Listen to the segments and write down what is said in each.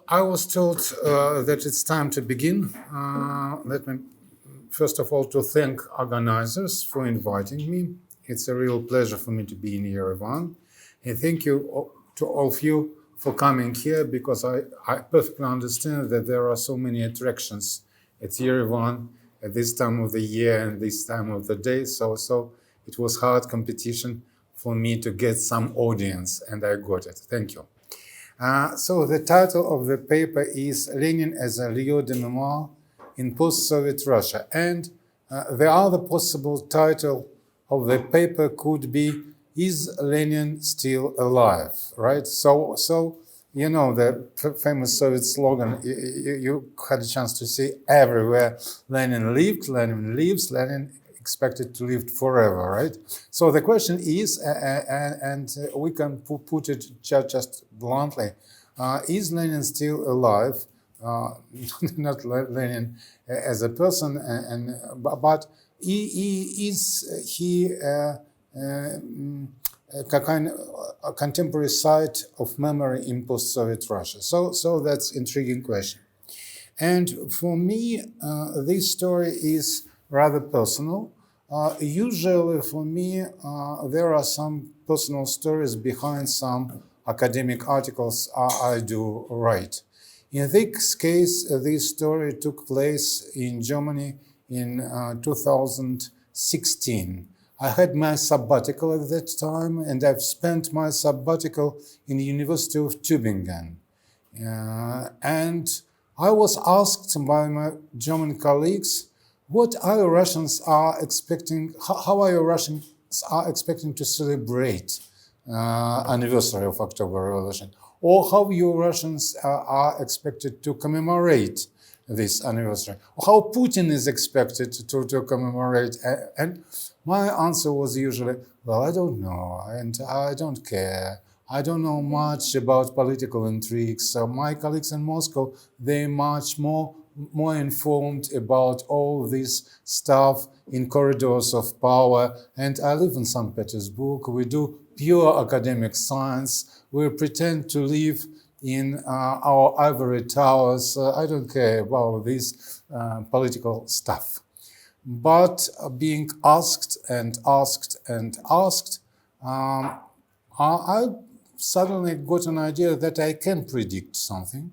I was told that it's time to begin. Let me, first of all, to thank organizers for inviting me. It's a real pleasure for me to be in Yerevan. And thank you to all of you for coming here, because I perfectly understand that there are so many attractions at Yerevan at this time of the year and this time of the day. So it was hard competition for me to get some audience, and I got it. Thank you. So the title of the paper is Lenin as a lieu de mémoire in post-Soviet Russia. And the other possible title of the paper could be, is Lenin still alive? Right? So you know the famous Soviet slogan, you had a chance to see everywhere, Lenin lived, Lenin lives, Lenin expected to live forever, right? So the question is, and we can put it just bluntly, is Lenin still alive? Not Lenin as a person, but is he a contemporary site of memory in post-Soviet Russia? So that's an intriguing question. And for me, this story is rather personal. Usually for me, there are some personal stories behind some academic articles I do write. In this case, this story took place in Germany in 2016. I had my sabbatical at that time, and I've spent my sabbatical in the University of Tübingen. And I was asked by my German colleagues, what are Russians are expecting, how are Russians are expecting to celebrate anniversary of October Revolution? Or how you Russians are expected to commemorate this anniversary? Or how Putin is expected to commemorate? And my answer was usually, well, I don't know, and I don't care. I don't know much about political intrigues. So my colleagues in Moscow, they're much more informed about all this stuff in corridors of power. And I live in St. Petersburg. We do pure academic science. We pretend to live in our ivory towers. I don't care about this political stuff. But being asked and asked and asked, I suddenly got an idea that I can predict something.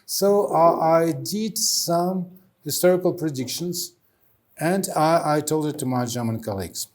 So I did some historical predictions, and I told it to my German colleagues.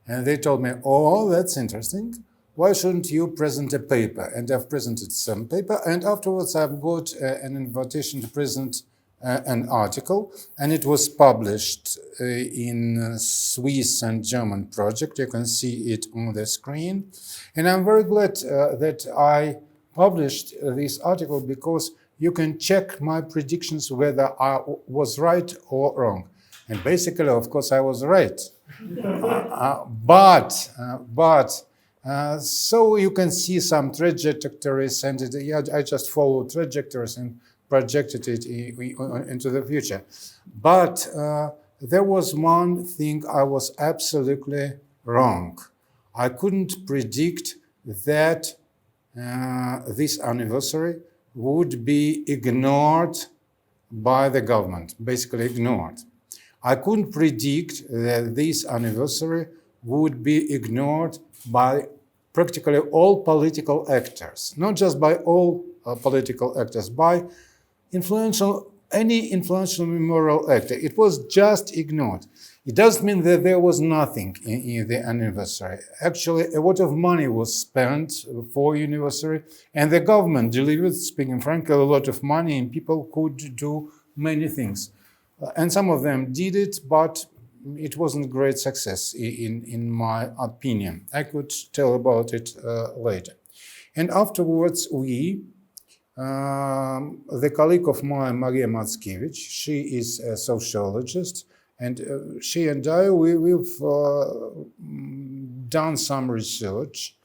And they told me, oh, that's interesting. Why shouldn't you present a paper? And I've presented some paper, and afterwards I've got an invitation to present an article, and it was published in Swiss and German project. You can see it on the screen. And I'm very glad that I published this article, because you can check my predictions whether I was right or wrong. And basically, of course, I was right. So you can see some trajectories, and I just followed trajectories and projected it into the future. But there was one thing I was absolutely wrong. I couldn't predict that this anniversary would be ignored by the government, basically ignored. I couldn't predict that this anniversary would be ignored by practically all political actors, not just by all political actors, by any influential memorial actor. It was just ignored. It doesn't mean that there was nothing in the anniversary. Actually, a lot of money was spent for anniversary, and the government delivered, speaking frankly, a lot of money, and people could do many things. And some of them did it, but it wasn't a great success, in my opinion. I could tell about it later. And afterwards, the colleague of mine, Maria Matskevich, she is a sociologist, and she and I, we've done some research.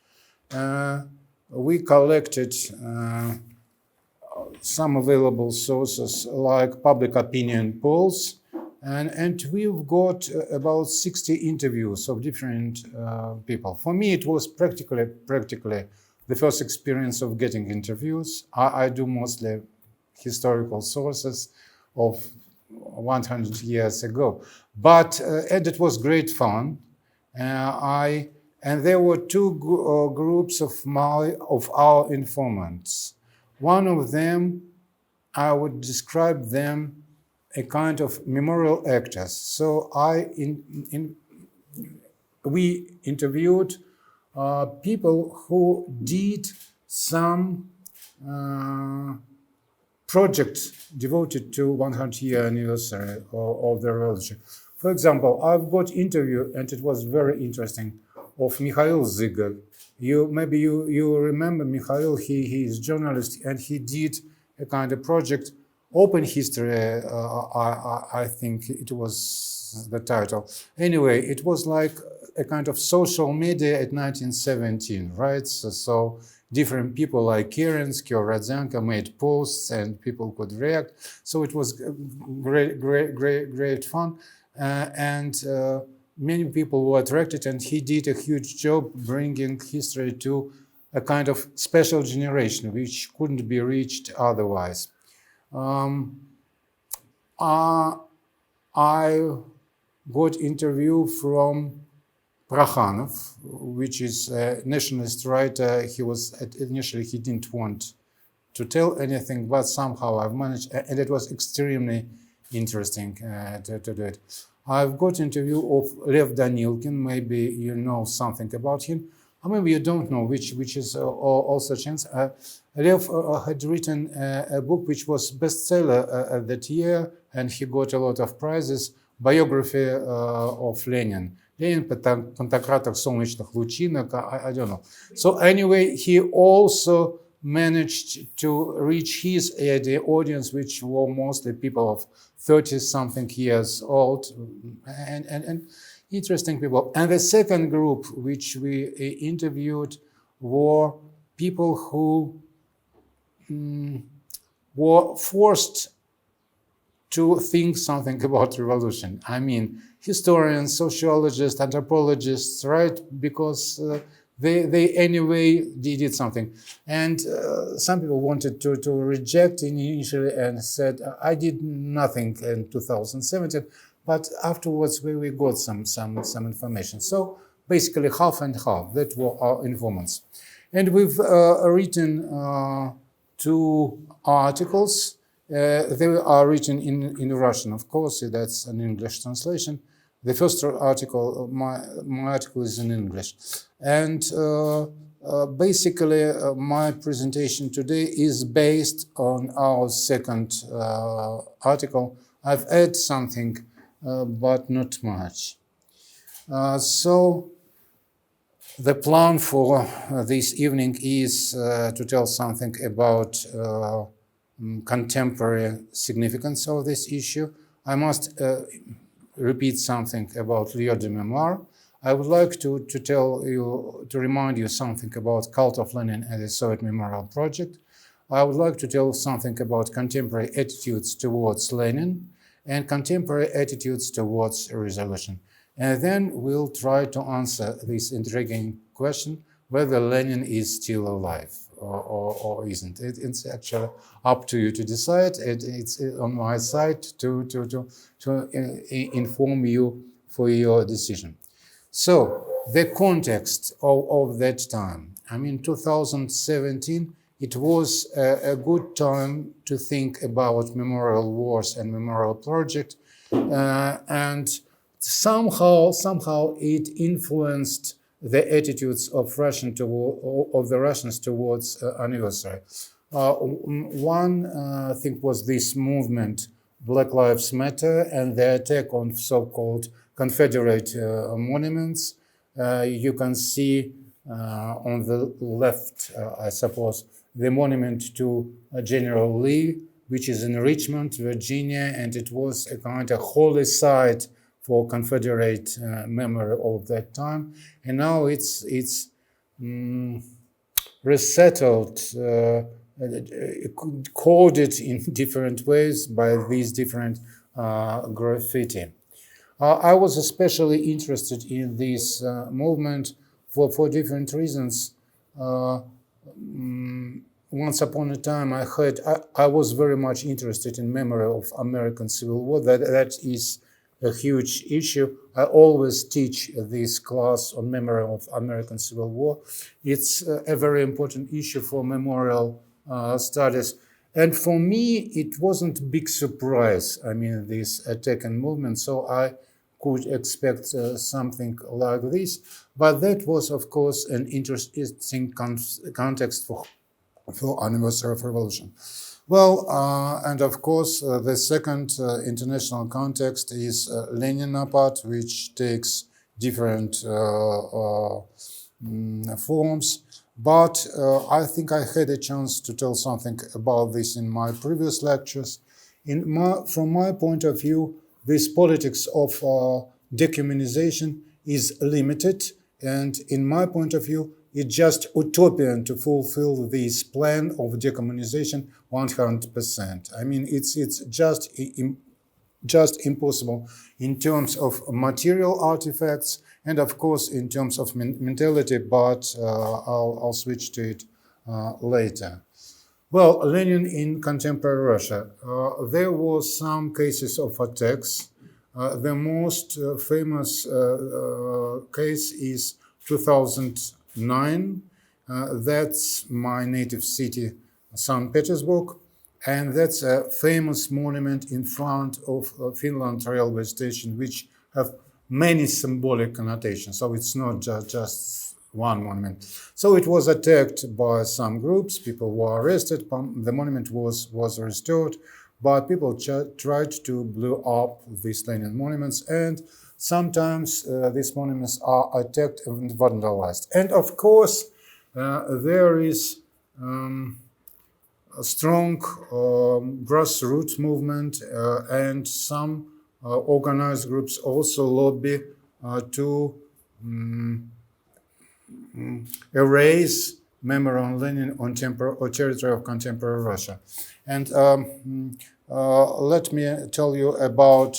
We collected some available sources like public opinion polls, and we've got about 60 interviews of different people. For me, it was practically the first experience of getting interviews. I do mostly historical sources of 100 years ago. But and it was great fun. And there were two groups of our informants. One of them, I would describe them a kind of memorial actors. So we interviewed people who did some projects devoted to 100-year anniversary of the revolution. For example, I've got interview, and it was very interesting, of Mikhail Zygal. Maybe you remember Mikhail. He is a journalist, and he did a kind of project, Open History. I think it was the title. Anyway, it was like a kind of social media at 1917, right? So different people like Kerensky or Radzenko made posts, and people could react. So it was great fun. Many people were attracted, and he did a huge job bringing history to a kind of special generation which couldn't be reached otherwise. I got interview from Prokhanov, which is a nationalist writer. Initially he didn't want to tell anything, but somehow I've managed, and it was extremely interesting to do it. I've got interview of Lev Danilkin. Maybe you know something about him, or maybe you don't know, which is also a chance. Lev had written a book which was bestseller that year, and he got a lot of prizes. Biography of Lenin. Lenin, Пантократор солнечных лучинок, I don't know. So anyway, he also managed to reach his audience, which were mostly people of 30-something years old, and interesting people. And the second group, which we interviewed, were people who were forced to think something about revolution. I mean, historians, sociologists, anthropologists, right? Because they anyway did something. And some people wanted to reject initially and said, I did nothing in 2017, but afterwards we got some information. So basically half and half, that were our informants. And we've written 2 articles. They are written in Russian, of course, that's an English translation. The first article, my article is in English. And basically, my presentation today is based on our second article. I've added something, but not much. So the plan for this evening is to tell something about contemporary significance of this issue. I must repeat something about Lieu de Mémoire. I would like to remind you something about cult of Lenin and the Soviet Memorial Project. I would like to tell something about contemporary attitudes towards Lenin and contemporary attitudes towards resolution. And then we'll try to answer this intriguing question, whether Lenin is still alive or isn't. It's actually up to you to decide. It's on my side to inform you for your decision. So the context of that time. I mean, 2017, it was a good time to think about memorial wars and memorial project, and somehow it influenced the attitudes of the Russians towards anniversary. One thing was this movement, Black Lives Matter, and the attack on so-called Confederate monuments. You can see on the left, I suppose, the monument to General Lee, which is in Richmond, Virginia, and it was a kind of holy site for Confederate memory of that time. And now it's resettled, coded in different ways by these different graffiti. I was especially interested in this movement for different reasons. once upon a time I was very much interested in memory of American Civil War. That is a huge issue. I always teach this class on memory of American Civil War. It's a very important issue for memorial studies. And for me, it wasn't a big surprise, this attack and movement, so I could expect something like this. But that was, of course, an interesting context for anniversary of revolution. Well, and of course, the second international context is Lenin part, which takes different forms. But I think I had a chance to tell something about this in my previous lectures. From my point of view, this politics of dehumanization is limited, and in my point of view, it's just utopian to fulfill this plan of decommunization 100%. It's just impossible in terms of material artifacts and, of course, in terms of mentality, but I'll switch to it later. Well, Lenin in contemporary Russia. There was some cases of attacks. The most famous case is 2009. That's my native city, St. Petersburg, and that's a famous monument in front of Finland railway station, which have many symbolic connotations. So it's not just one monument. So it was attacked by some groups. People were arrested. The monument was restored, but people tried to blow up these Lenin monuments, and sometimes these monuments are attacked and vandalized. And of course, there is a strong grassroots movement, and some organized groups also lobby to erase memory on Lenin on territory of contemporary Russia. And let me tell you about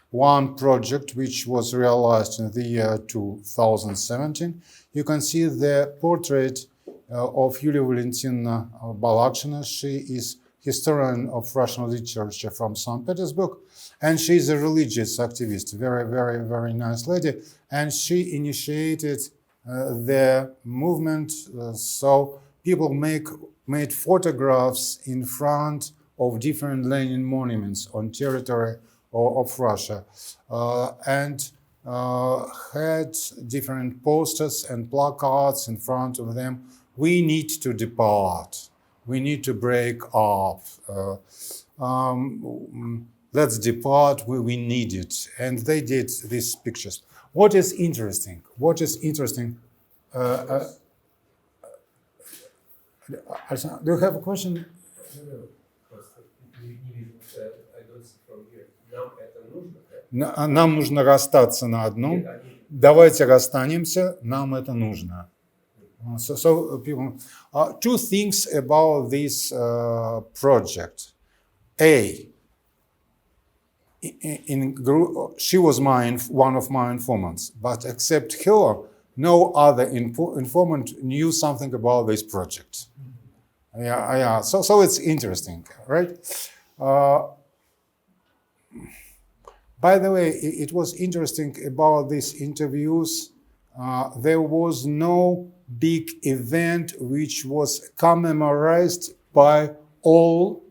one project which was realized in the year 2017. You can see the portrait of Yulia Valentina Balakshina. She is historian of Russian literature from St. Petersburg, and she is a religious activist, very, very, very nice lady, and she initiated the movement, so people made photographs in front of different Lenin monuments on territory of Russia, and had different posters and placards in front of them. We need to depart. We need to break up. Let's depart. We need it. And they did these pictures. What is interesting? Do you have a question? Нам нужно расстаться на одном. Давайте расстанемся. Нам это нужно. So people, two things about this project. A, she was one of my informants, but except her, no other informant knew something about this project. Yeah. So it's interesting, right? By the way, it was interesting about these interviews. There was no big event which was commemorized by all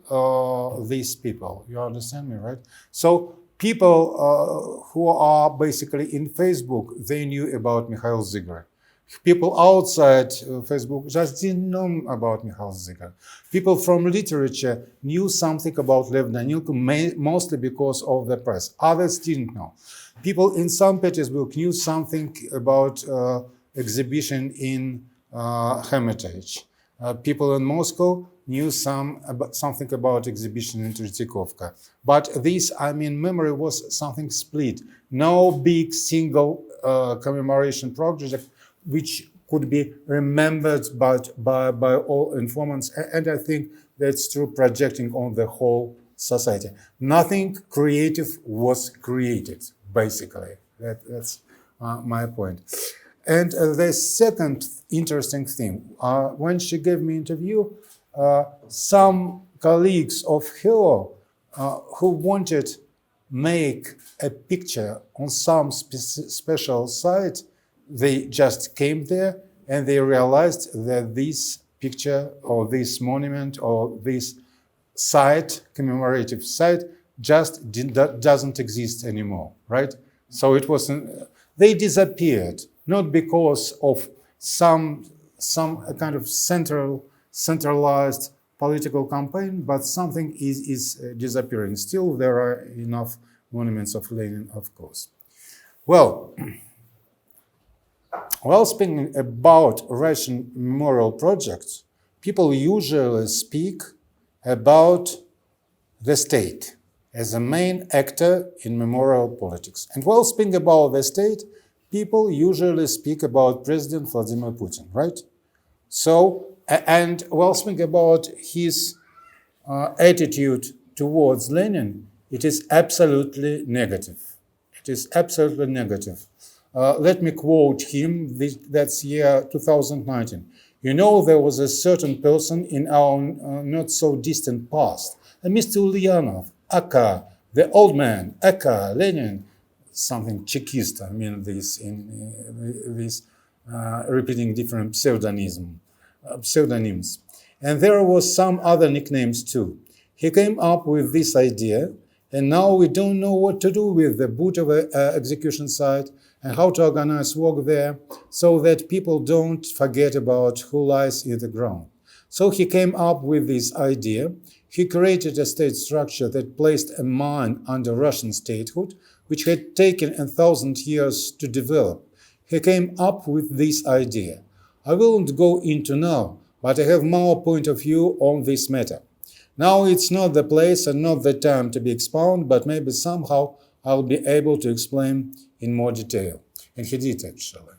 these people. You understand me, right? So people who are basically in Facebook, they knew about Mikhail Zygar. People outside Facebook just didn't know about Mikhail Zygar. People from literature knew something about Lev Danilko, mostly because of the press. Others didn't know. People in St. Petersburg knew something about exhibition in Hermitage. People in Moscow knew something about exhibition in Tretyakovka. But this, memory was something split. No big single commemoration project which could be remembered by all informants. And I think that's true projecting on the whole society. Nothing creative was created, basically. That's my point. And the second interesting thing, when she gave me interview, some colleagues of her who wanted make a picture on some special site, they just came there and they realized that this picture or this monument or this site, commemorative site, just doesn't exist anymore, right? So it wasn't, they disappeared, not because of some kind of centralized political campaign, but something is disappearing. Still, there are enough monuments of Lenin, of course. Well, while speaking about Russian memorial projects, people usually speak about the state as a main actor in memorial politics. And while speaking about the state, people usually speak about President Vladimir Putin, right? So, and while speaking about his attitude towards Lenin, it is absolutely negative. It is absolutely negative. Let me quote him, that's year 2019. You know, there was a certain person in our not so distant past, a Mr. Ulyanov, aka the old man, aka Lenin, something Chekist, I mean this repeating different pseudonyms. And there was some other nicknames too. He came up with this idea, and now we don't know what to do with the Butovo execution site and how to organize work there so that people don't forget about who lies in the ground. So he came up with this idea. He created a state structure that placed a mine under Russian statehood, which had taken 1,000 years to develop. He came up with this idea. I won't go into now, but I have more point of view on this matter. Now it's not the place and not the time to be expounded, but maybe somehow I'll be able to explain in more detail. And he did, actually.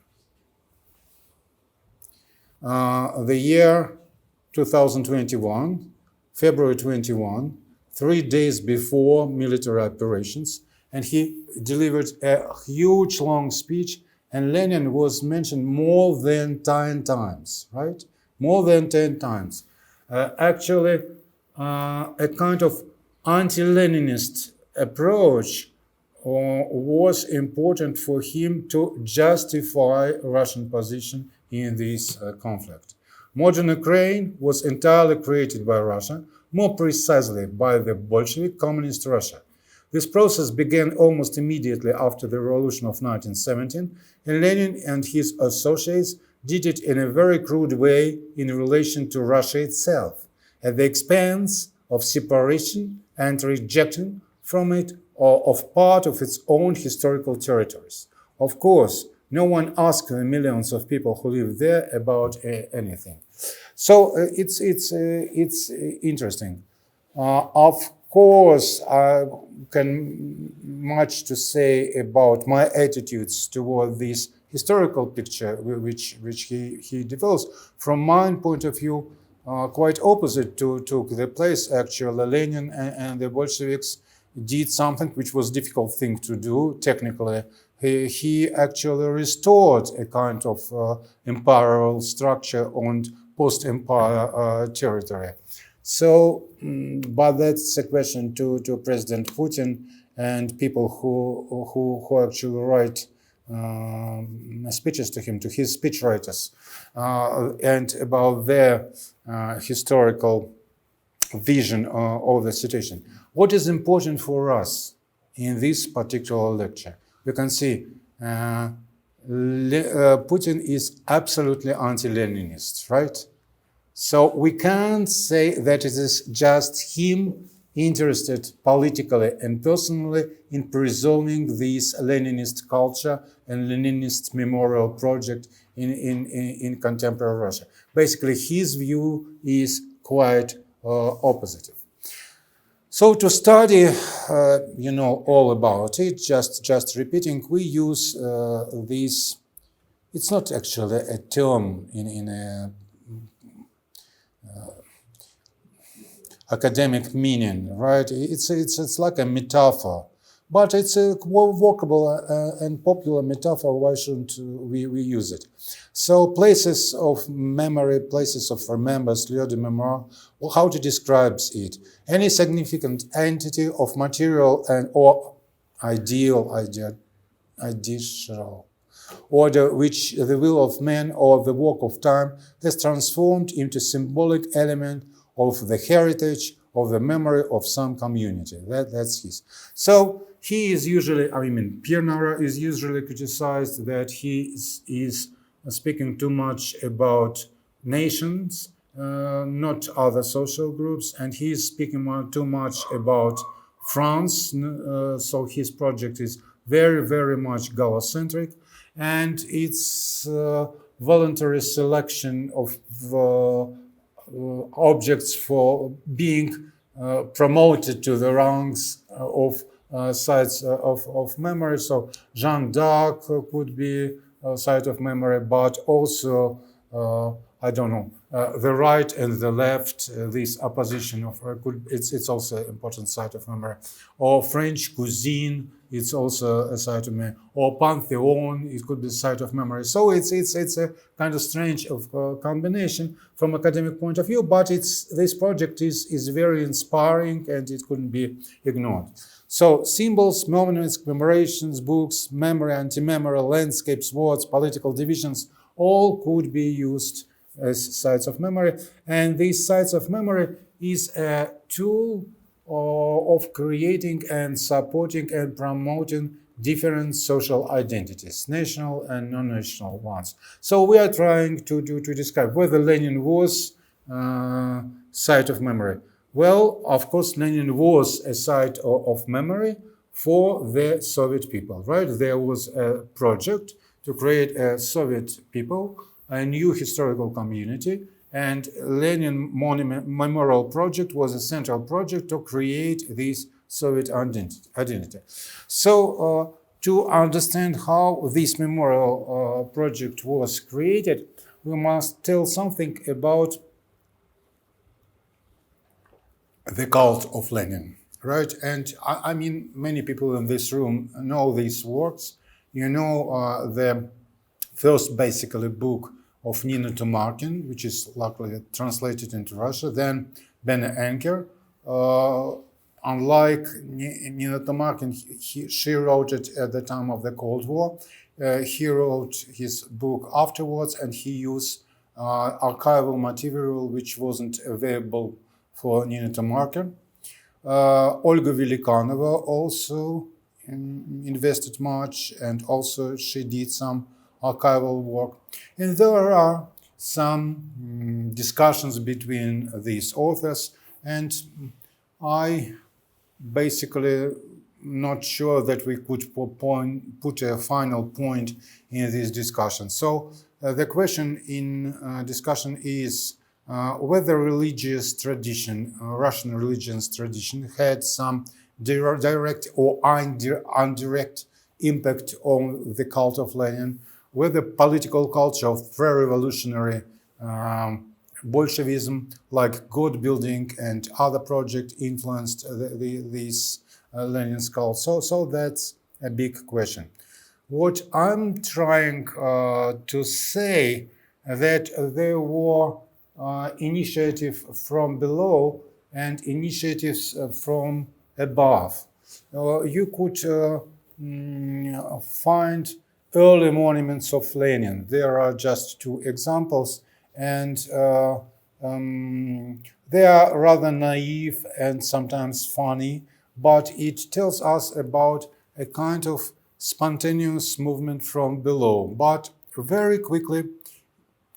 The year 2021, February 21, 3 days before military operations, and he delivered a huge long speech, and Lenin was mentioned more than 10 times, right? More than 10 times. Actually, a kind of anti-Leninist approach was important for him to justify Russian position in this conflict. Modern Ukraine was entirely created by Russia, more precisely by the Bolshevik Communist Russia. This process began almost immediately after the revolution of 1917, and Lenin and his associates did it in a very crude way in relation to Russia itself, at the expense of separation and rejection from it or of part of its own historical territories. Of course, no one asked the millions of people who live there about anything. So it's interesting. Of course, I can much to say about my attitudes toward this historical picture which he develops. From my point of view, quite opposite took the place. Actually, Lenin and the Bolsheviks did something which was a difficult thing to do technically. He actually restored a kind of imperial structure on post-empire territory. So, but that's a question to President Putin and people who actually write speeches to him, to his speechwriters, and about their historical vision of the situation. What is important for us in this particular lecture? You can see Putin is absolutely anti-Leninist, right? So we can't say that it is just him interested politically and personally in preserving this Leninist culture and Leninist memorial project in contemporary Russia. Basically, his view is quite opposite. So to study, all about it, just repeating, we use this. It's not actually a term in a academic meaning, right? It's like a metaphor but it's a workable and popular metaphor. Why shouldn't we use it? So places of memory, places of remembrance, lieu de mémoire, how to describe it? Any significant entity of material and or ideal order which the will of man or the work of time has transformed into symbolic element of the heritage of the memory of some community. That's his. So he is usually, Pierre Nara is usually criticized that he is speaking too much about nations, not other social groups, and he is speaking too much about France. So his project is very, very much Gallo-centric, and it's voluntary selection of objects for being promoted to the ranks of sites of memory. So Jeanne d'Arc could be a site of memory, but also the right and the left, this opposition of it's also an important site of memory. Or French cuisine, it's also a site of memory. Or Pantheon, it could be a site of memory. So it's a kind of strange combination from academic point of view, but this project is very inspiring and it couldn't be ignored. So symbols, monuments, commemorations, books, memory, anti-memory, landscapes, words, political divisions, all could be used as sites of memory. And these sites of memory is a tool of creating and supporting and promoting different social identities, national and non-national ones. So we are trying to describe whether Lenin was a site of memory. Well, of course, Lenin was a site of memory for the Soviet people, right? There was a project to create a Soviet people, a new historical community, and Lenin Memorial Project was a central project to create this Soviet identity. So to understand how this memorial project was created, we must tell something about the cult of Lenin, right? And I mean, many people in this room know these works. You know the first basically book of Nina Tomarkin, which is luckily translated into Russia, then Bene Anker. Unlike Nina Tomarkin, she wrote it at the time of the Cold War. He wrote his book afterwards, and he used archival material which wasn't available for Nina Tomarkin. Olga Velikanova also invested much, and also she did some archival work. And there are some discussions between these authors, and I basically not sure that we could put a final point in this discussion. So the question in discussion is whether religious tradition, Russian religious tradition, had some direct or indirect impact on the cult of Lenin, whether political culture of pre-revolutionary Bolshevism, like God building and other projects, influenced this Lenin's cult. So that's a big question. What I'm trying to say that there were initiatives from below and initiatives from above. You could find early monuments of Lenin. There are just two examples, and they are rather naive and sometimes funny, but it tells us about a kind of spontaneous movement from below. But very quickly,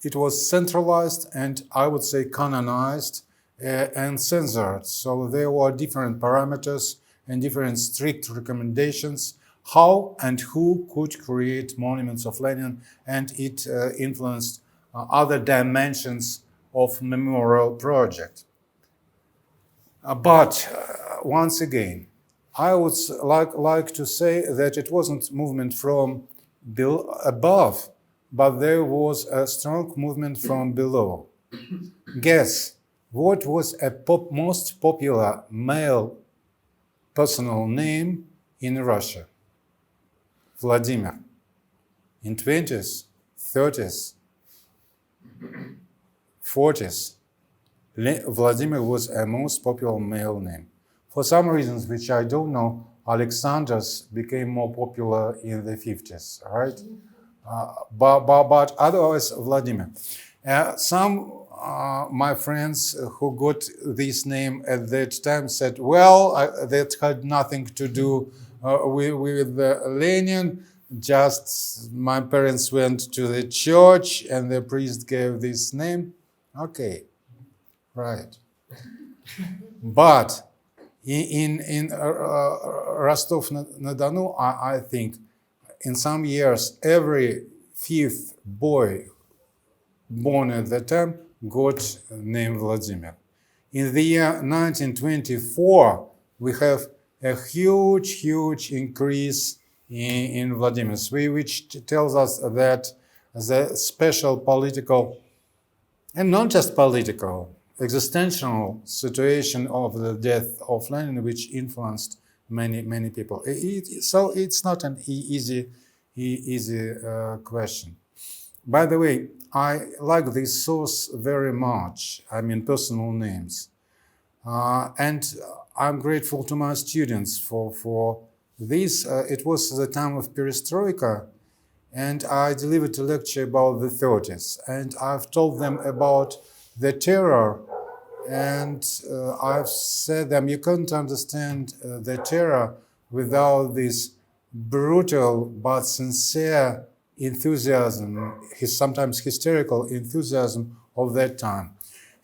it was centralized and I would say canonized and censored. So there were different parameters and different strict recommendations how and who could create monuments of Lenin, and it influenced other dimensions of memorial project. But once again, I would like to say that it wasn't movement from above, but there was a strong movement from below. Guess what was a most popular male personal name in Russia. Vladimir. In 20s, 30s, 40s, Vladimir was a most popular male name. For some reasons which I don't know, Alexanders became more popular in the 50s, right? But otherwise, Vladimir. Some my friends who got this name at that time said, well, that had nothing to do with Lenin. Just my parents went to the church and the priest gave this name. Okay, right. But in Rostov-na-Donu, I think in some years, every fifth boy born at that time got named Vladimir. In the year 1924, we have a huge increase in Vladimirs, which tells us that the special political, and not just political, existential situation of the death of Lenin, which influenced many people. So it's not an easy question. By the way, I like this source very much. I mean, personal names. And I'm grateful to my students for this. It was the time of perestroika, and I delivered a lecture about the 30s. And I've told them about the terror, and I've said them, you can't understand the terror without this brutal but sincere enthusiasm, sometimes hysterical enthusiasm of that time.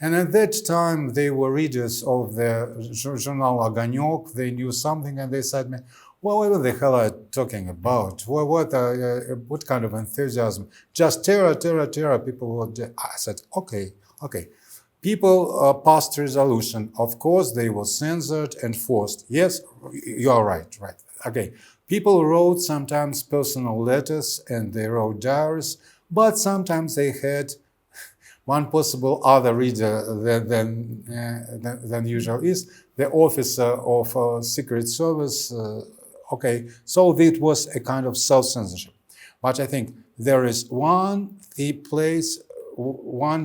And at that time, they were readers of the journal Огонек. They knew something, and they said to me, well, what the hell are you talking about? What kind of enthusiasm? Just terror. People would. I said, okay. People passed resolution. Of course, they were censored and forced. Yes, you are right. Okay. People wrote sometimes personal letters and they wrote diaries, but sometimes they had one possible other reader than usual is the officer of Secret Service. Okay, so it was a kind of self-censorship. But I think there is one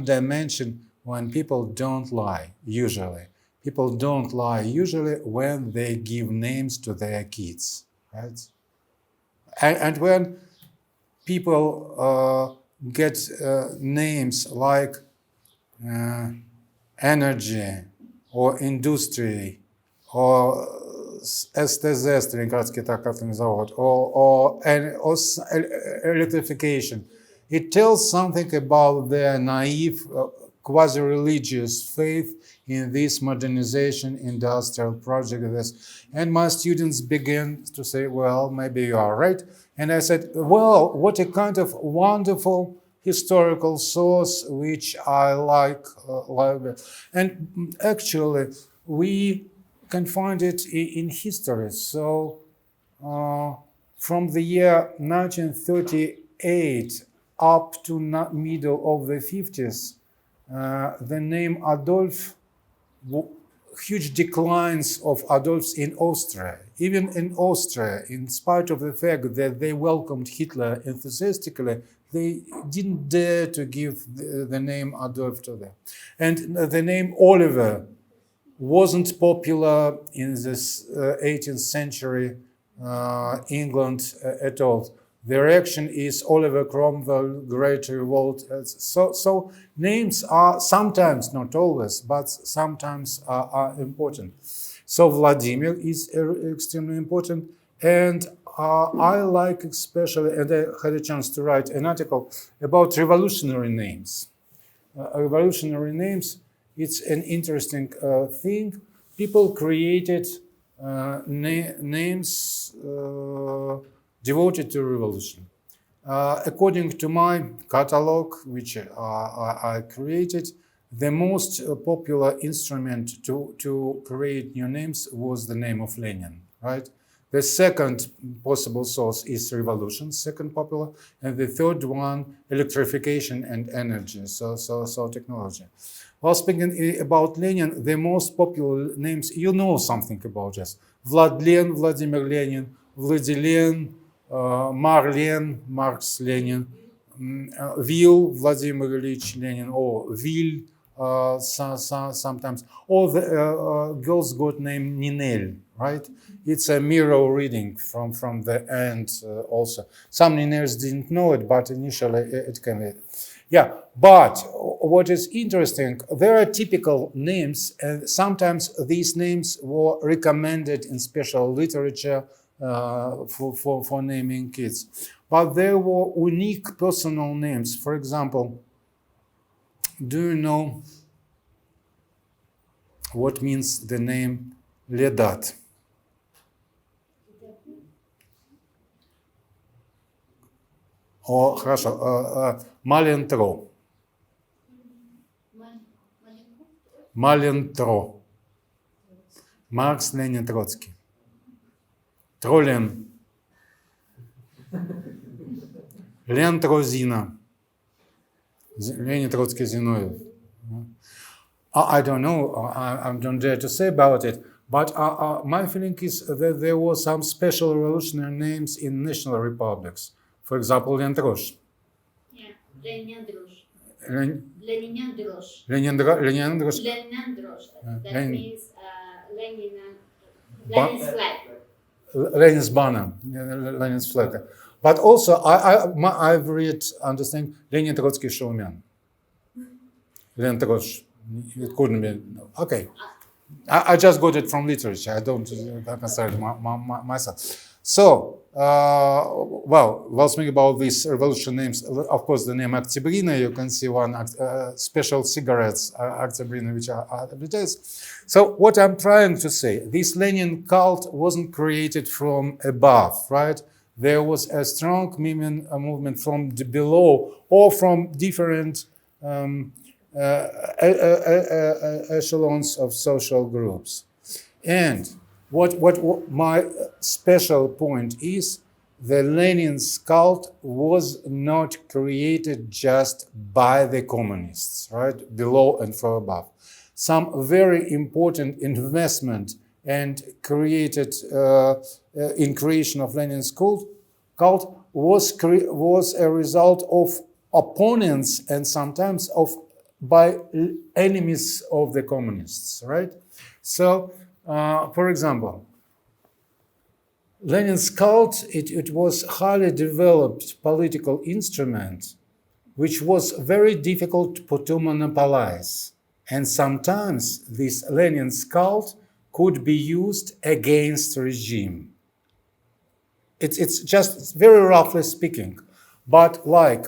dimension when people don't lie, usually. People don't lie usually when they give names to their kids, right? And when people get names like energy or industry or STZ, Сталинградский тракторный завод, or electrification, it tells something about their naive, quasi-religious faith in this modernization industrial project. And my students began to say, well, maybe you are right. And I said, well, what a kind of wonderful historical source which I like. And actually, we can find it in history. So from the year 1938 up to middle of the 50s, the name Adolf, huge declines of Adolfs in Austria. Even in Austria, in spite of the fact that they welcomed Hitler enthusiastically, they didn't dare to give the name Adolf to them. And the name Oliver wasn't popular in this 18th century England at all. The reaction is Oliver Cromwell, Great Revolt. So names are sometimes, not always, but sometimes are important. So Vladimir is extremely important. And I like especially, and I had a chance to write an article about revolutionary names. Revolutionary names, it's an interesting thing. People created names devoted to revolution. According to my catalog, which I created, the most popular instrument to create new names was the name of Lenin, right? The second possible source is revolution, second popular, and the third one, electrification and energy, so technology. While speaking about Lenin, the most popular names, you know something about this. Vladlen, Vladimir Lenin, Владилен, Марлен, Маркс Ленин, Will, Vladimir Ilyich Lenin, or Will, sometimes. Or the girl's got name Ninel, right? It's a mirror reading from the end also. Some Ninels didn't know it, but initially it came with. Yeah, but what is interesting, there are typical names, and sometimes these names were recommended in special literature for naming kids. But there were unique personal names. For example, do you know what means the name Ledat? О, хорошо. Малентро. Малентро. Маркс, Ленин, Троцкий. Троллен. Лен Трозина. Ленин, Троцкий, Зиновьев. I don't know. I don't dare to say about it. But my feeling is that there were some special revolutionary names in national republics. For example, Len Drosh. Yeah, Lenin Drosh. Lenin Drosh. Lenin Drosh. Lenin Drosh. That Lenin. means Lenin's flag. Lenin's banner, Lenin's flag. But also, I've read, understand, Lenin Trotsky showman. Lenin Trosh. It couldn't be. Okay. I just got it from literature. I don't consider it myself. So, while speaking about these revolution names, of course, the name Oktyabrina, you can see one special cigarettes, Oktyabrina, which are advertised. So, what I'm trying to say, this Lenin cult wasn't created from above, right? There was a strong movement from below or from different echelons of social groups. And what my special point is, the Lenin's cult was not created just by the communists, right, below and from above. Some very important investment and created in creation of Lenin's cult was a result of opponents and sometimes by enemies of the communists, right? So, for example, Lenin's cult, it was highly developed political instrument which was very difficult to monopolize. And sometimes this Lenin's cult could be used against regime. It's just very roughly speaking. But like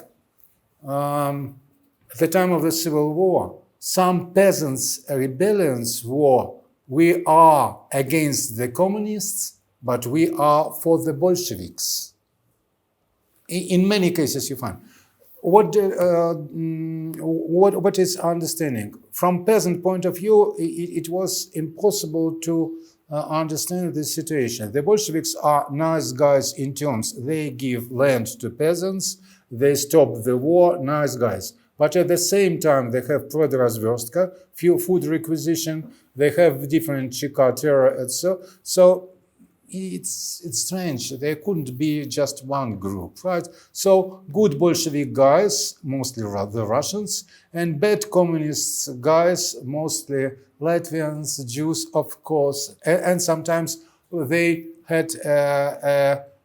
at the time of the Civil War, some peasants' rebellions were, we are against the communists, but we are for the Bolsheviks. In many cases you find. What is understanding? From peasant point of view, it was impossible to understand the situation. The Bolsheviks are nice guys in terms, they give land to peasants, they stop the war, nice guys. But at the same time, they have продразверстка, few food requisition, they have different Cheka terror, etc. So it's strange. There couldn't be just one group, right? So good Bolshevik guys, mostly the Russians, and bad communist guys, mostly Latvians, Jews, of course, and sometimes they had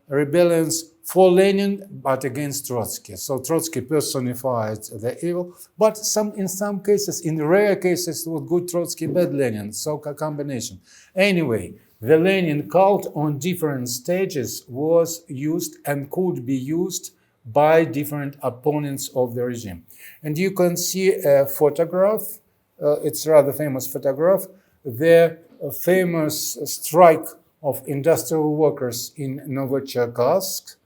rebellions for Lenin, but against Trotsky. So Trotsky personified the evil, but in some cases, in rare cases, it was good Trotsky, bad Lenin, so a combination. Anyway, the Lenin cult on different stages was used and could be used by different opponents of the regime. And you can see a photograph, it's a rather famous photograph, the famous strike of industrial workers in Novocherkassk,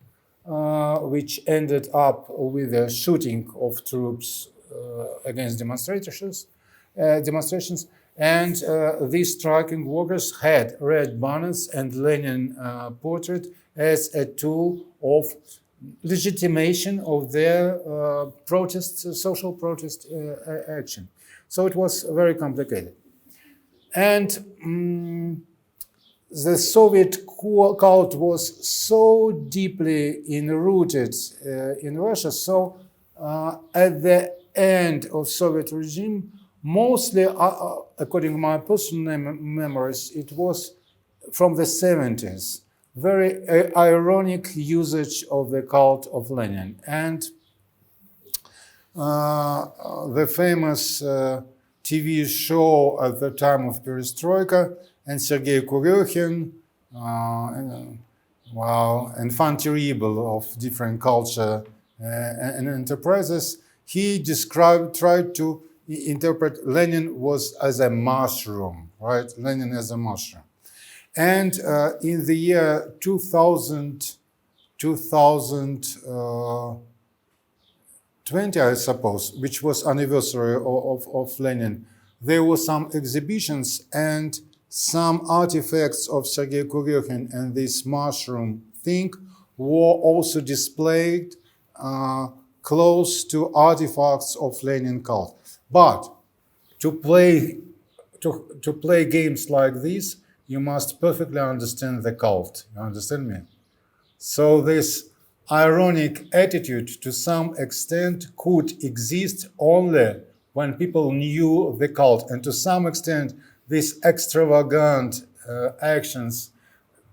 which ended up with a shooting of troops against demonstrations. And these striking workers had red banners and Lenin portrait as a tool of legitimation of their social protest action. So it was very complicated. And the Soviet cult was so deeply enrooted in Russia, so at the end of Soviet regime, mostly, according to my personal memories, it was from the 70s. Very ironic usage of the cult of Lenin. And the famous TV show at the time of Perestroika, and Sergei Kuryokhin, and Fan Terrible of different culture and enterprises, he tried to interpret Lenin was as a mushroom, right? Lenin as a mushroom. And in the year 2020, I suppose, which was anniversary of Lenin, there were some exhibitions and some artifacts of Sergei Kuryokhin and this mushroom thing were also displayed close to artifacts of Lenin cult. But to play games like this, you must perfectly understand the cult. You understand me? So this ironic attitude to some extent could exist only when people knew the cult, and to some extent these extravagant actions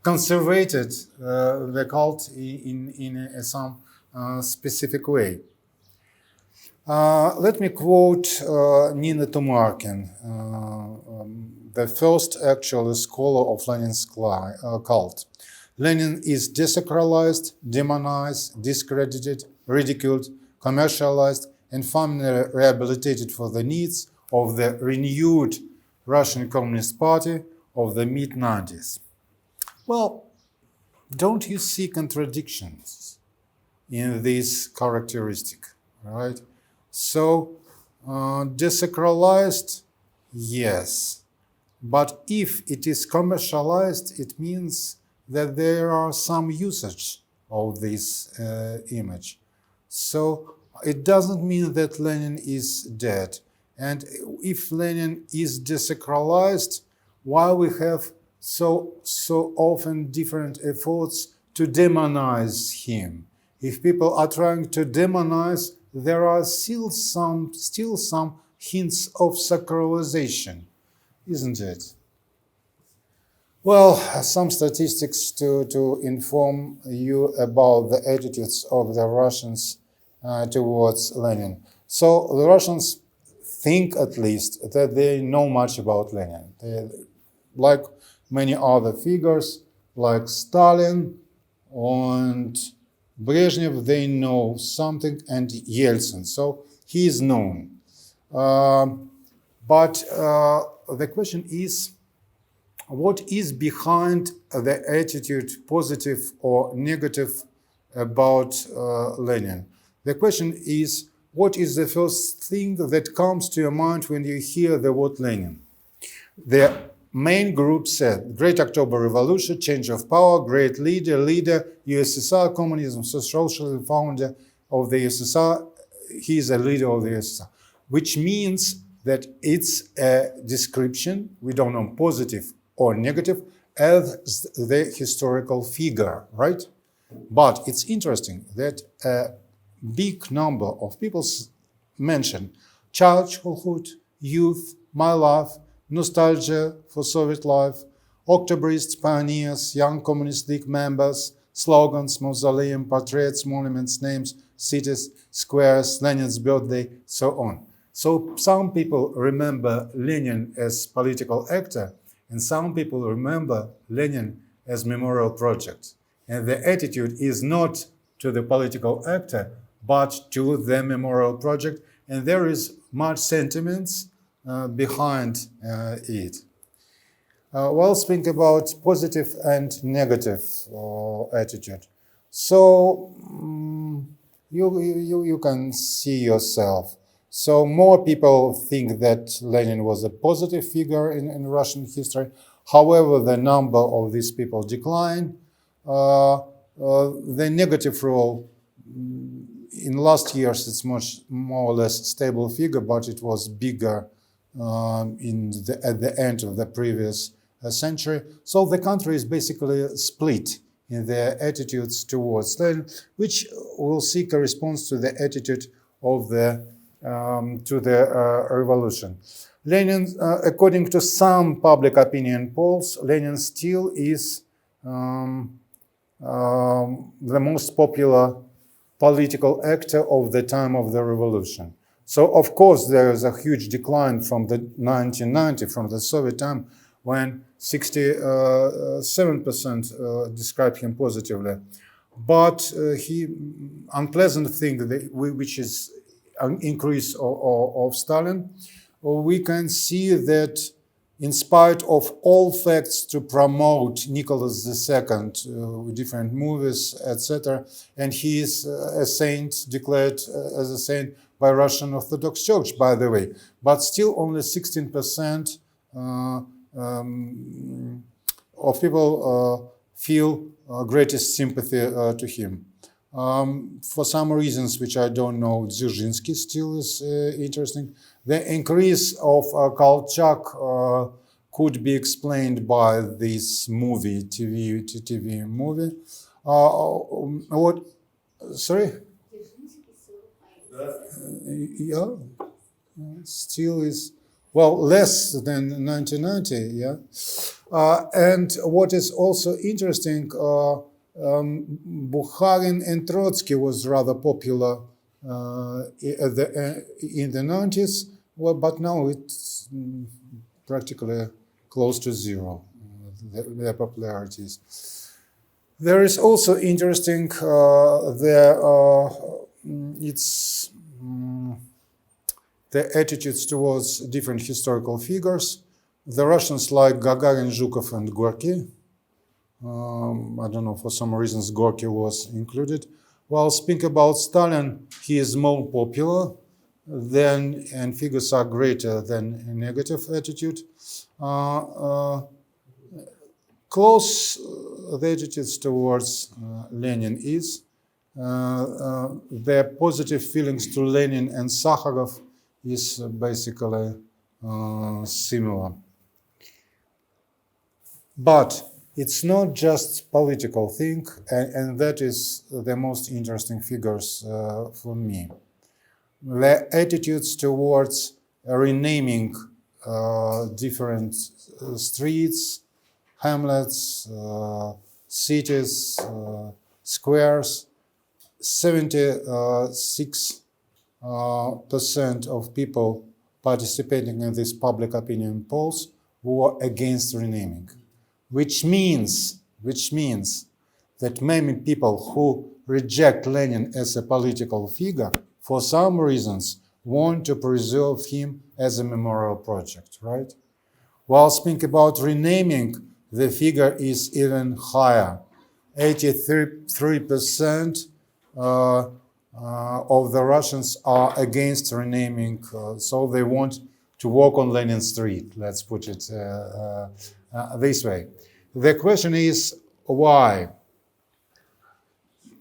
conservated the cult in some specific way. Let me quote Nina Tumarkin, the first actual scholar of Lenin's cult. Lenin is desacralized, demonized, discredited, ridiculed, commercialized, and finally rehabilitated for the needs of the renewed Russian Communist Party of the mid-90s. Well, don't you see contradictions in this characteristic, right? So, desacralized, yes. But if it is commercialized, it means that there are some usage of this image. So it doesn't mean that Lenin is dead. And if Lenin is desacralized, why we have so often different efforts to demonize him? If people are trying to demonize, there are still some hints of sacralization, isn't it? Well, some statistics to inform you about the attitudes of the Russians towards Lenin. So the Russians think, at least, that they know much about Lenin. They, like many other figures, like Stalin and Brezhnev, they know something, and Yeltsin. So he is known. But the question is, what is behind the attitude, positive or negative, about Lenin? The question is, what is the first thing that comes to your mind when you hear the word Lenin? The main group said, Great October Revolution, change of power, great leader, USSR, communism, socialism, founder of the USSR. He is a leader of the USSR, which means that it's a description, we don't know positive or negative, as the historical figure, right? But it's interesting that a big number of people mention childhood, youth, my life, nostalgia for Soviet life, Octobrists, pioneers, young Communist League members, slogans, mausoleum, portraits, monuments, names, cities, squares, Lenin's birthday, so on. So some people remember Lenin as political actor, and some people remember Lenin as memorial project. And the attitude is not to the political actor, but to the memorial project. And there is much sentiments behind it. Well, speak about positive and negative attitude. So you can see yourself. So more people think that Lenin was a positive figure in Russian history. However, the number of these people declined. The negative role in last years, it's much more or less stable figure, but it was bigger at the end of the previous century. So the country is basically split in their attitudes towards Lenin, which we'll see corresponds to the attitude of the revolution. Lenin, according to some public opinion polls, Lenin still is the most popular political actor of the time of the revolution. So, of course, there is a huge decline from the 1990, from the Soviet time, when 67% describe him positively. But unpleasant thing, which is an increase of Stalin, we can see that in spite of all facts to promote Nicholas II, different movies, etc., and he is a saint, declared as a saint by Russian Orthodox Church, by the way, but still only 16% of people feel greatest sympathy to him. For some reasons which I don't know, Dzerzhinsky still is interesting. The increase of Kolchak could be explained by this movie, TV movie. What? Sorry? Yeah, still is, well, less than 1990, yeah. And what is also interesting, Bukharin and Trotsky was rather popular in the 90s, well, but now it's practically close to zero, their popularities. There is also interesting, the attitudes towards different historical figures. The Russians like Gagarin, Zhukov, and Gorky. I don't know, for some reasons Gorky was included. While speaking about Stalin, he is more popular than, and figures are greater than a negative attitude. Close the attitudes towards Lenin is. Their positive feelings to Lenin and Sakharov is basically similar. But it's not just political thing, and that is the most interesting figures for me. The attitudes towards renaming different streets, hamlets, cities, squares. 76% of people participating in these public opinion polls were against renaming, which means that many people who reject Lenin as a political figure, for some reasons, want to preserve him as a memorial project, right? While speaking about renaming, the figure is even higher. 83% of the Russians are against renaming, so they want to walk on Lenin Street, let's put it this way. The question is, why?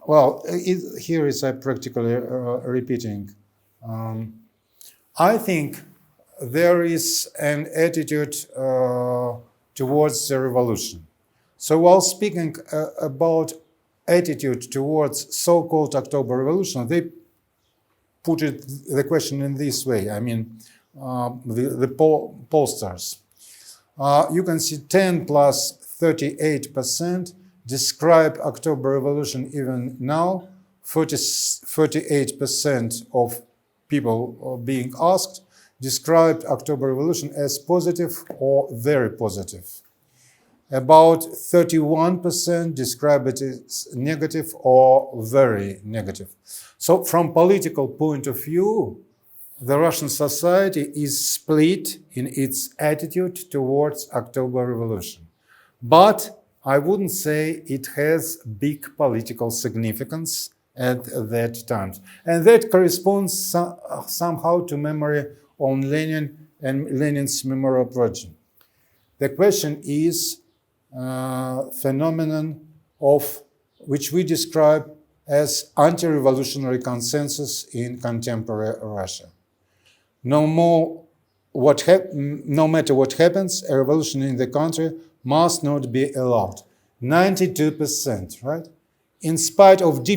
Well, here is practically repeating. I think there is an attitude towards the revolution. So while speaking about attitude towards so-called October Revolution, they put the question in this way. I mean, the pollsters. You can see 10 plus 38% describe October Revolution even now. 38% of people being asked described October Revolution as positive or very positive. About 31% describe it as negative or very negative. So from political point of view, the Russian society is split in its attitude towards October Revolution. But I wouldn't say it has big political significance at that time. And that corresponds somehow to memory on Lenin and Lenin's memorial project. The question is phenomenon of which we describe as anti-revolutionary consensus in contemporary Russia. No matter what happens, a revolution in the country must not be allowed. 92%, right? In spite of the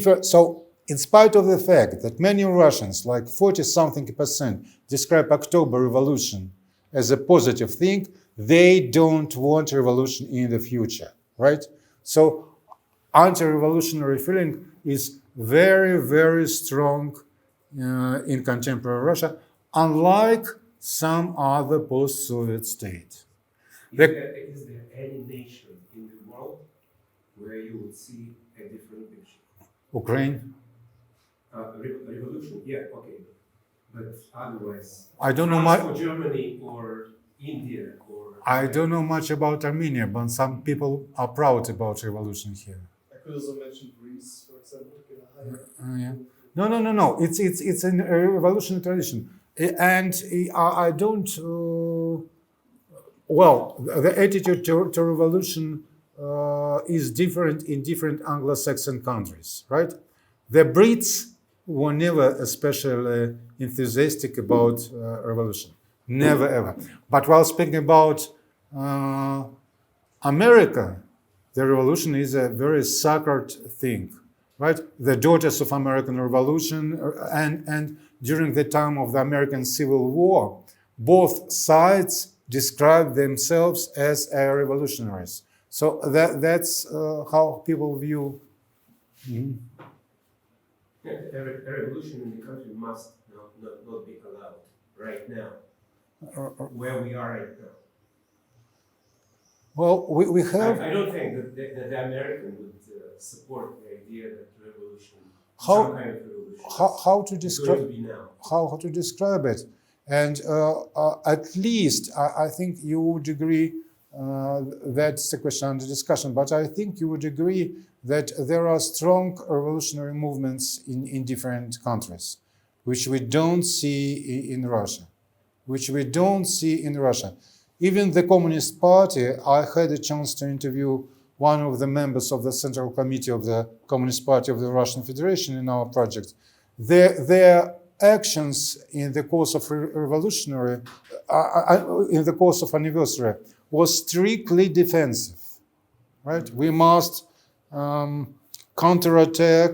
fact that many Russians, like 40-something%, describe October Revolution as a positive thing, they don't want revolution in the future, right? So anti-revolutionary feeling is very, very strong in contemporary Russia, unlike some other post-Soviet state. Is there any nation in the world where you would see a different picture? Ukraine? Revolution, yeah, okay. But otherwise, I don't know France or Germany or India or... I don't know much about Armenia, but some people are proud about revolution here. I could also mention Greece, for example. Yeah. No. It's a revolutionary tradition, and I don't. Well, the attitude to revolution is different in different Anglo-Saxon countries, right? The Brits were never especially enthusiastic about revolution, never ever. But while speaking about America, the revolution is a very sacred thing, right? The daughters of American Revolution and during the time of the American Civil War, both sides describe themselves as revolutionaries. So that's how people view. A revolution in the country must not be allowed right now, where we are right now. Well, we have. I don't think that the American would support the idea that revolution, How- some kind of revolution, How to is describe going to be now. how to describe it, and at least I think you would agree. That's the question under discussion, but I think you would agree that there are strong revolutionary movements in different countries, which we don't see in Russia. Even the Communist Party, I had a chance to interview one of the members of the Central Committee of the Communist Party of the Russian Federation in our project. Their actions in the course of in the course of anniversary was strictly defensive, right? We must counterattack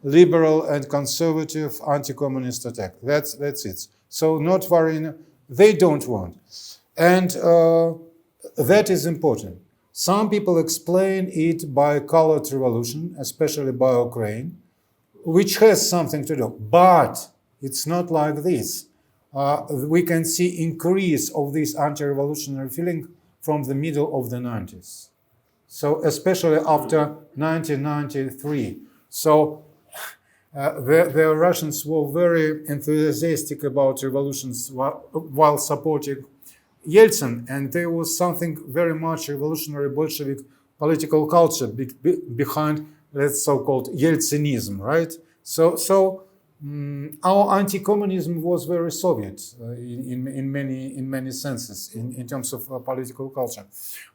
liberal and conservative anti-communist attack. That's it. So not worrying, they don't want. And that is important. Some people explain it by colored revolution, especially by Ukraine, which has something to do. But it's not like this. We can see increase of this anti-revolutionary feeling from the middle of the 90s. So especially after 1993. So the Russians were very enthusiastic about revolutions while supporting Yeltsin, and there was something very much revolutionary Bolshevik political culture behind that so-called Yeltsinism, right? So our anti-communism was very Soviet in many senses in terms of political culture,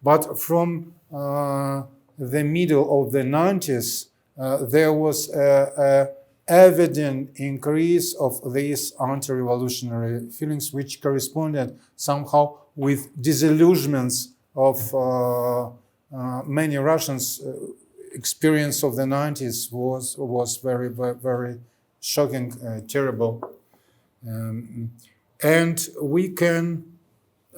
but from the middle of the 90s there was a evident increase of these anti-revolutionary feelings, which corresponded somehow with disillusionments of many Russians. Experience of the 90s was very, very shocking, terrible. And we can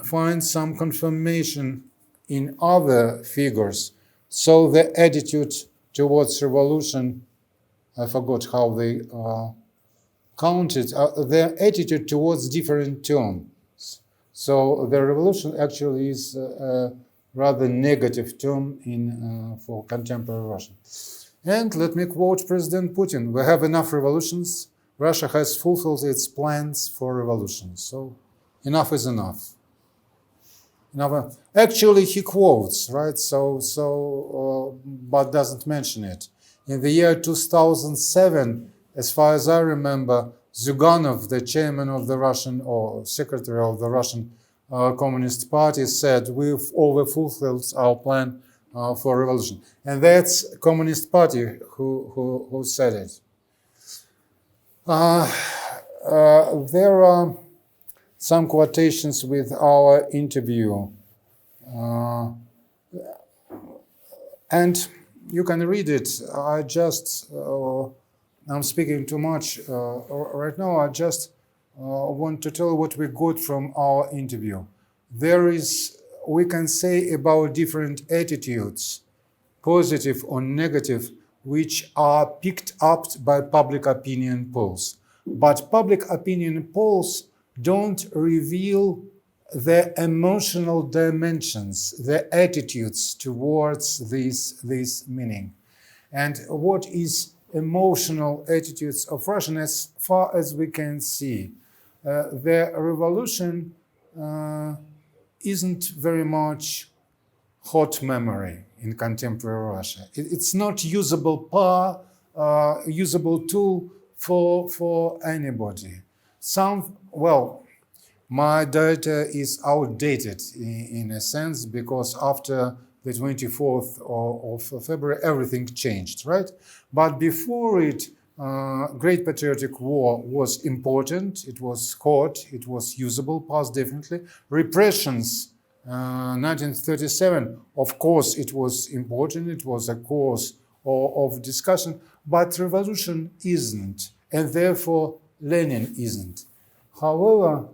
find some confirmation in other figures. So the attitude towards revolution, I forgot how they counted, their attitude towards different terms. So the revolution actually is a rather negative term for contemporary Russia. And let me quote President Putin: "We have enough revolutions. Russia has fulfilled its plans for revolution. So enough is enough." Actually, he quotes, right? But doesn't mention it. In the year 2007, as far as I remember, Zyuganov, the chairman of the Russian, or secretary of the Russian Communist Party, said, "We've fulfilled our plan for revolution." And that's Communist Party who said it. There are some quotations with our interview. And you can read it. I'm speaking too much right now. I just want to tell you what we got from our interview. We can say about different attitudes, positive or negative, which are picked up by public opinion polls. But public opinion polls don't reveal the emotional dimensions, the attitudes towards this meaning. And what is emotional attitudes of Russian, as far as we can see? The revolution isn't very much hot memory in contemporary Russia. It's not usable tool for anybody. My data is outdated in a sense, because after the 24th of February, everything changed, right? But before it, Great Patriotic War was important, it was hot, it was usable, past definitely. Repressions, 1937, of course it was important, it was a cause of discussion, but revolution isn't, and therefore Lenin isn't. However,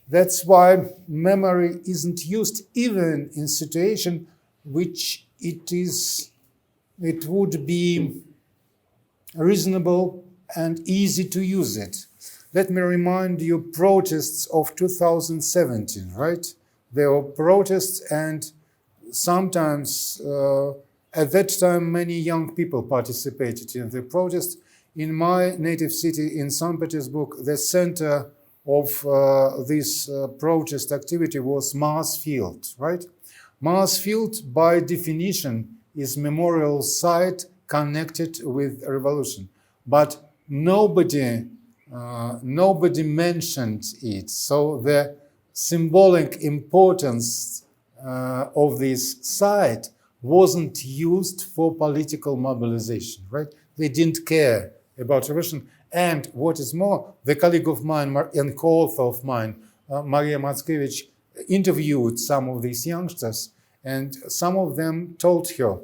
that's why memory isn't used even in situation which it would be reasonable and easy to use it. Let me remind you protests of 2017, right? There were protests, and sometimes at that time many young people participated in the protest. In my native city in St. Petersburg, the center of this protest activity was Mars Field, right? Mars Field, by definition, is memorial site connected with revolution, but nobody mentioned it. So the symbolic importance of this site wasn't used for political mobilization, right? They didn't care about revolution. And what is more, the colleague of mine and co-author of mine, Maria Matskevich, interviewed some of these youngsters, and some of them told her,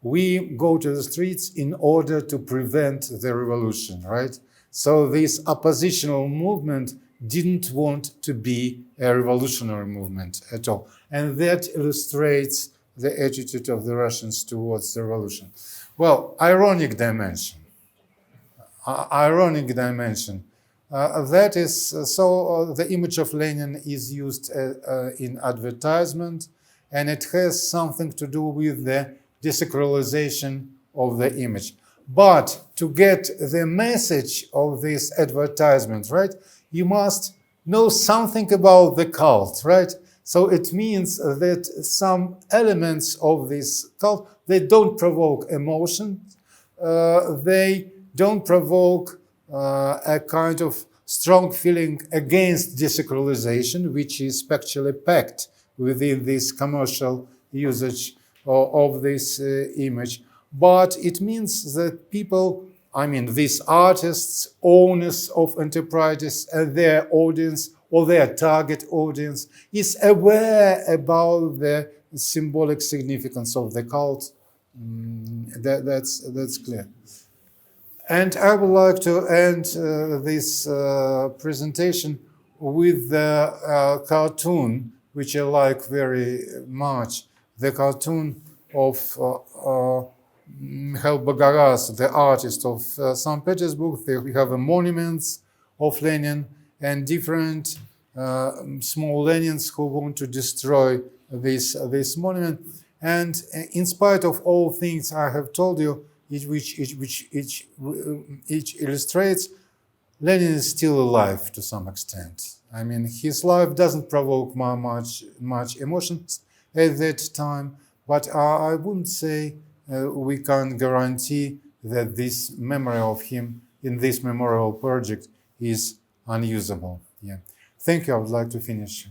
we go to the streets in order to prevent the revolution, right? So this oppositional movement didn't want to be a revolutionary movement at all. And that illustrates the attitude of the Russians towards the revolution. Well, ironic dimension. That is, the image of Lenin is used in advertisement, and it has something to do with the desacralization of the image. But to get the message of this advertisement, right, you must know something about the cult, right? So it means that some elements of this cult, they don't provoke emotion, they don't provoke a kind of strong feeling against desacralization, which is actually packed within this commercial usage of this image. But it means that people, these artists, owners of enterprises, and their audience or their target audience is aware about the symbolic significance of the cult. That's clear. And I would like to end this presentation with the cartoon, which I like very much, the cartoon of Mikhail Bogoraz, the artist of St. Petersburg. We have monuments of Lenin and different small Lenins who want to destroy this monument. And in spite of all things I have told you, which illustrates, Lenin is still alive to some extent. His life doesn't provoke much emotions at that time, but I wouldn't say we can guarantee that this memory of him in this memorial project is unusable. Yeah. Thank you. I would like to finish.